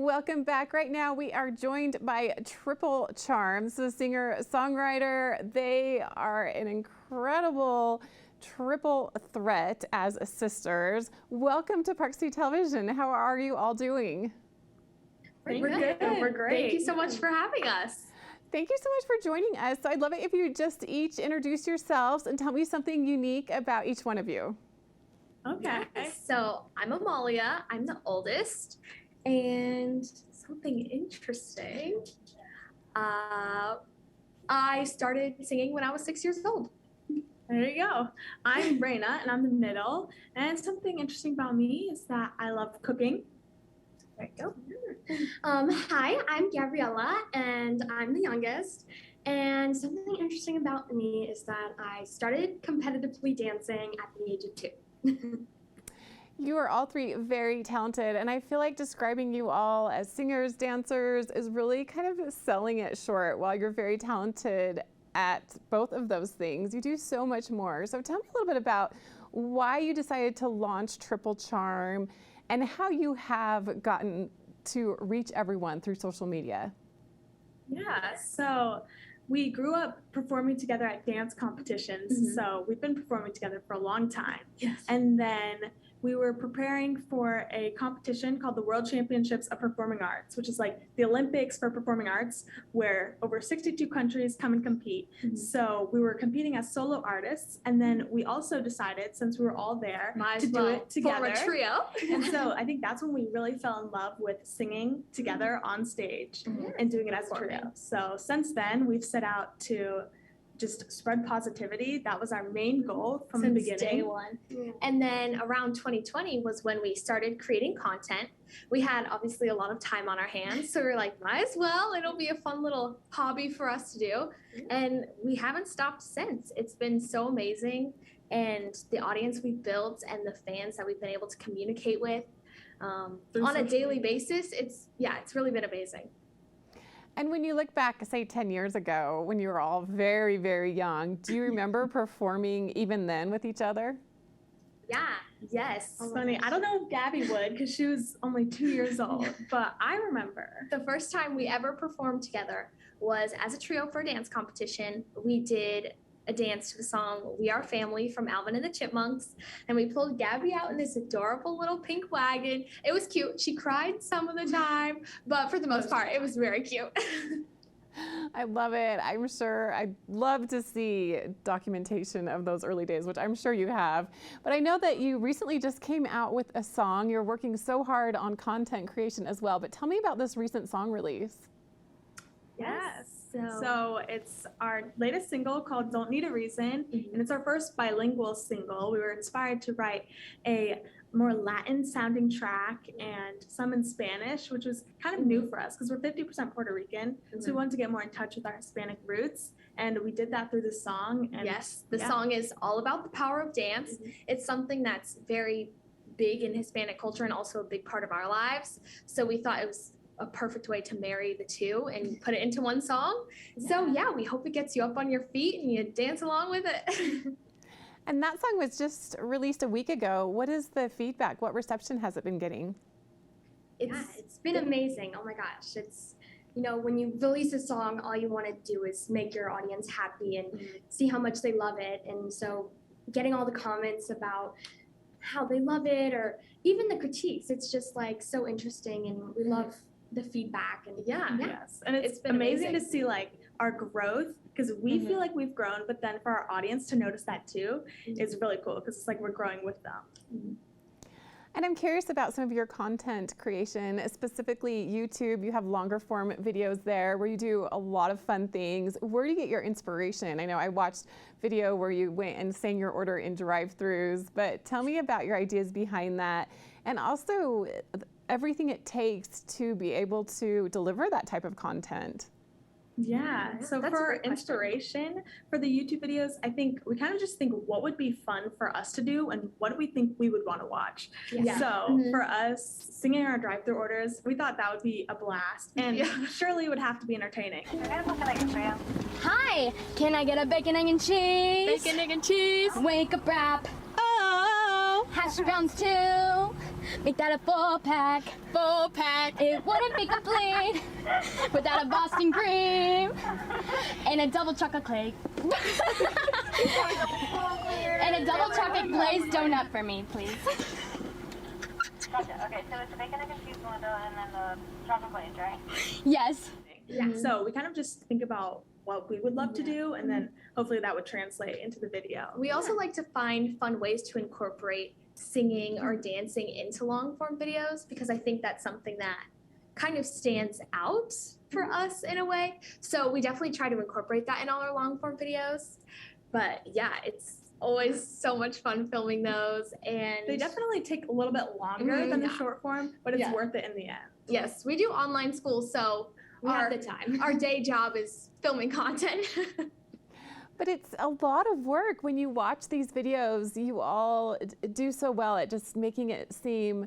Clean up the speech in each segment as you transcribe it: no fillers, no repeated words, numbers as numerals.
Welcome back. Right now we are joined by Triple Charms, the singer-songwriter. They are an incredible triple threat as sisters. Welcome to Park City Television. How are you all doing? We're good. We're great. Thank you so much for having us. Thank you so much for joining us. So I'd love it if you just each introduce yourselves and tell me something unique about each one of you. Okay. So I'm Amalia. I'm the oldest. And something interesting. I started singing when I was 6 years old. There you go. I'm Raina, and I'm the middle. And something interesting about me is that I love cooking. There you go. Hi, I'm Gabriella, and I'm the youngest. And something interesting about me is that I started competitively dancing at the age of 2. You are all three very talented, and I feel like describing you all as singers, dancers is really kind of selling it short. While you're very talented at both of those things, you do so much more. So tell me a little bit about why you decided to launch Triple Charm and how you have gotten to reach everyone through social media. Yeah, so we grew up performing together at dance competitions. So we've been performing together for a long time. Yes. And then we were preparing for a competition called the World Championships of Performing Arts, which is like the Olympics for performing arts, where over 62 countries come and compete. So we were competing as solo artists, and then we also decided, since we were all there, to do it together. Form a trio. And so I think that's when we really fell in love with singing together on stage and doing it as a trio. So since then, we've set out to just spread positivity. That was our main goal from the beginning. Day one. And then around 2020 was when we started creating content. We had obviously a lot of time on our hands, so we were like, might as well. It'll be a fun little hobby for us to do. And we haven't stopped since. It's been so amazing. And the audience we've built and the fans that we've been able to communicate with on a daily basis, it's really been amazing. And when you look back, say 10 years ago, when you were all very, very young, do you remember performing even then with each other? Yeah, yes. It's funny. I don't know if Gabby would, because she was only 2 years old, but I remember. The first time we ever performed together was as a trio for a dance competition. We did a dance to the song We Are Family from Alvin and the Chipmunks, and we pulled Gabby out in this adorable little pink wagon. It was cute. She cried some of the time, but for the most part, it was very cute. I love it. I'm sure I'd love to see documentation of those early days, which I'm sure you have. But I know that you recently just came out with a song. You're working so hard on content creation as well, but tell me about this recent song release. Yes. So it's our latest single called Don't Need a Reason, and it's our first bilingual single. We were inspired to write a more Latin sounding track and some in Spanish, which was kind of new for us because we're 50% Puerto Rican. So we wanted to get more in touch with our Hispanic roots, and we did that through the song. And yes, the song is all about the power of dance. It's something that's very big in Hispanic culture and also a big part of our lives. So we thought it was a perfect way to marry the two and put it into one song. So yeah, we hope it gets you up on your feet and you dance along with it. And that song was just released a week ago. What is the feedback? What reception has it been getting? It's been amazing. Oh my gosh. It's, you know, when you release a song, all you want to do is make your audience happy and see how much they love it. And so getting all the comments about how they love it, or even the critiques, it's just like so interesting, and we love the feedback. And yes, and it's been amazing to see like our growth, because we feel like we've grown, but then for our audience to notice that too is really cool, because it's like we're growing with them. And I'm curious about some of your content creation, specifically YouTube. You have longer form videos there where you do a lot of fun things. Where do you get your inspiration? I know I watched video where you went and sang your order in drive-thrus, but tell me about your ideas behind that, and also everything it takes to be able to deliver that type of content. Yeah, so for inspiration for the YouTube videos, I think we kind of just think what would be fun for us to do and what do we think we would want to watch. So for us, singing our drive-thru orders, we thought that would be a blast, and surely it would have to be entertaining. Hi, can I get a bacon, egg, and cheese? Bacon, egg, and cheese. Wake up wrap. Oh! Hash browns too. Make that a 4-pack. 4-pack. It wouldn't be complete without a Boston cream and a double chocolate cake. And a double chocolate glazed donut for me, please. Gotcha. Okay, so it's the bacon and cheese window and then the chocolate glaze, right? Yes. Yeah. So we kind of just think about what we would love to do, and then hopefully that would translate into the video. We also like to find fun ways to incorporate singing or dancing into long form videos because I think that's something that kind of stands out for us in a way. So we definitely try to incorporate that in all our long form videos. But yeah, it's always so much fun filming those, and They definitely take a little bit longer than the Yeah. short form, but it's Yeah. worth it in the end. yes, we do online school, so We have the time. our day job is filming content. But it's a lot of work when you watch these videos. You all do so well at just making it seem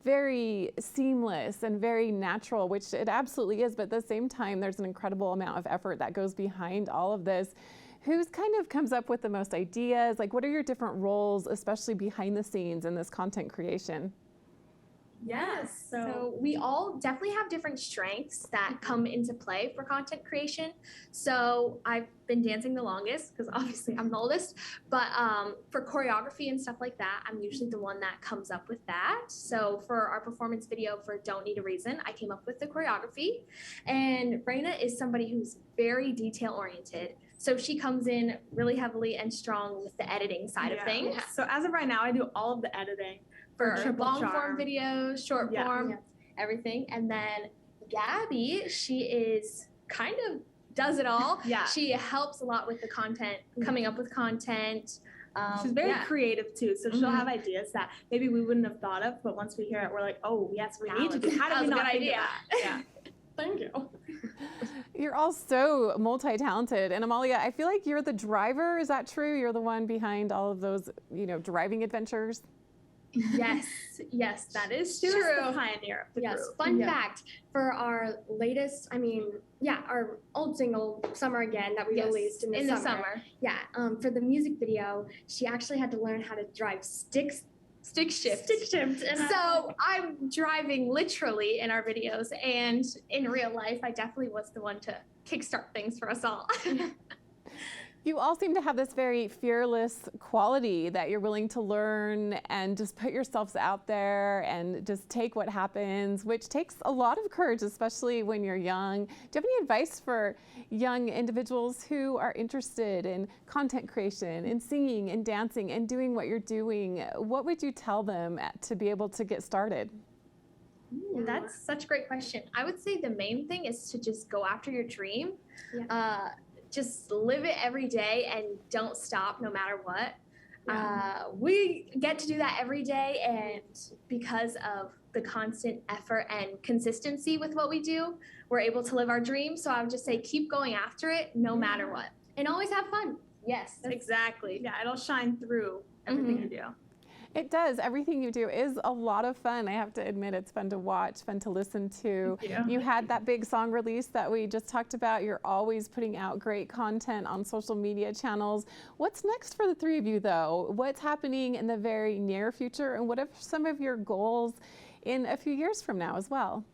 very seamless and very natural, which it absolutely is. But at the same time, there's an incredible amount of effort that goes behind all of this. Who's kind of comes up with the most ideas? Like, what are your different roles, especially behind the scenes in this content creation? Yes. So we all definitely have different strengths that come into play for content creation. So I've been dancing the longest because obviously I'm the oldest, but for choreography and stuff like that, I'm usually the one that comes up with that. So for our performance video for Don't Need a Reason, I came up with the choreography, and Raina is somebody who's very detail oriented. So she comes in really heavily and strong with the editing side of things. So as of right now, I do all of the editing for Triple long Charm. form videos, short Yeah. form, Yeah. everything. And then Gabby, she is kind of does it all. Yeah. She helps a lot with the content, coming up with content. She's very yeah. creative too, so she'll Mhm. have ideas that maybe we wouldn't have thought of, but once we hear it, we're like, oh yes, we need to do. How That did we was a not good think idea. of that? Yeah. Thank you. You're all so multi-talented. And Amalia, I feel like you're the driver. Is that true? You're the one behind all of those, driving adventures? Yes, that is She was true. the pioneer of the Yes, group. fun fact for our latest, our old single, Summer Again, that we Yes, released in the summer. Yeah, for the music video, she actually had to learn how to drive stick shift. Stick shift. And So I'm driving literally in our videos, and in real life, I definitely was the one to kickstart things for us all. You all seem to have this very fearless quality that you're willing to learn and just put yourselves out there and just take what happens, which takes a lot of courage, especially when you're young. Do you have any advice for young individuals who are interested in content creation, in singing and dancing and doing what you're doing? What would you tell them to be able to get started? That's such a great question. I would say the main thing is to just go after your dream. Yeah. Just live it every day and don't stop no matter what. We get to do that every day, and because of the constant effort and consistency with what we do, we're able to live our dreams. So I would just say keep going after it no matter what. And always have fun. Yes. Exactly. Yeah, it'll shine through everything you do. It does. Everything you do is a lot of fun. I have to admit, it's fun to watch, fun to listen to. Thank you. You had that big song release that we just talked about. You're always putting out great content on social media channels. What's next for the three of you, though? What's happening in the very near future, and what are some of your goals in a few years from now as well?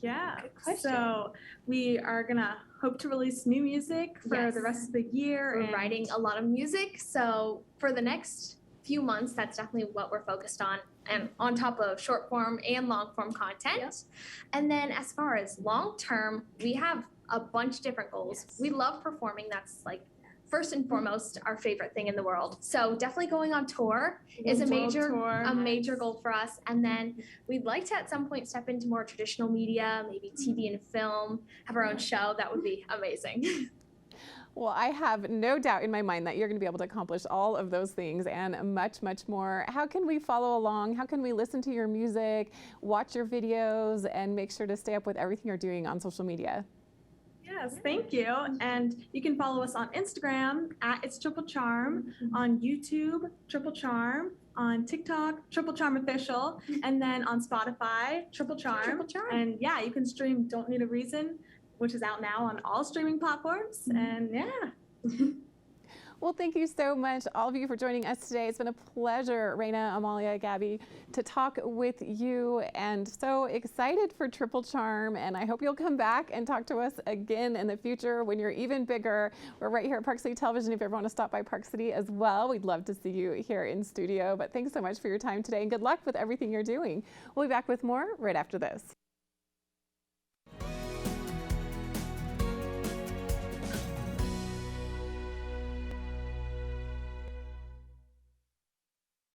Yeah. question. So we are gonna hope to release new music for Yes. the rest of the year. We're and writing a lot of music, so for the next few months, that's definitely what we're focused on, and on top of short form and long form content. And then as far as long term, we have a bunch of different goals. We love performing. That's like first and foremost our favorite thing in the world. So definitely going on tour is a World major tour. major goal for us. And then we'd like to at some point step into more traditional media, maybe TV and film, have our own show. That would be amazing. Well, I have no doubt in my mind that you're going to be able to accomplish all of those things and much, much more. How can we follow along? How can we listen to your music, watch your videos, and make sure to stay up with everything you're doing on social media? Yes, thank you. And you can follow us on Instagram at It's Triple Charm, on YouTube, Triple Charm, on TikTok, Triple Charm Official, and then on Spotify, Triple Charm. Triple Charm. And yeah, you can stream Don't Need a Reason, which is out now on all streaming platforms. And yeah. Well, thank you so much, all of you, for joining us today. It's been a pleasure, Raina, Amalia, Gabby, to talk with you, and so excited for Triple Charm. And I hope you'll come back and talk to us again in the future when you're even bigger. We're right here at Park City Television. If you ever want to stop by Park City as well, we'd love to see you here in studio. But thanks so much for your time today, and good luck with everything you're doing. We'll be back with more right after this.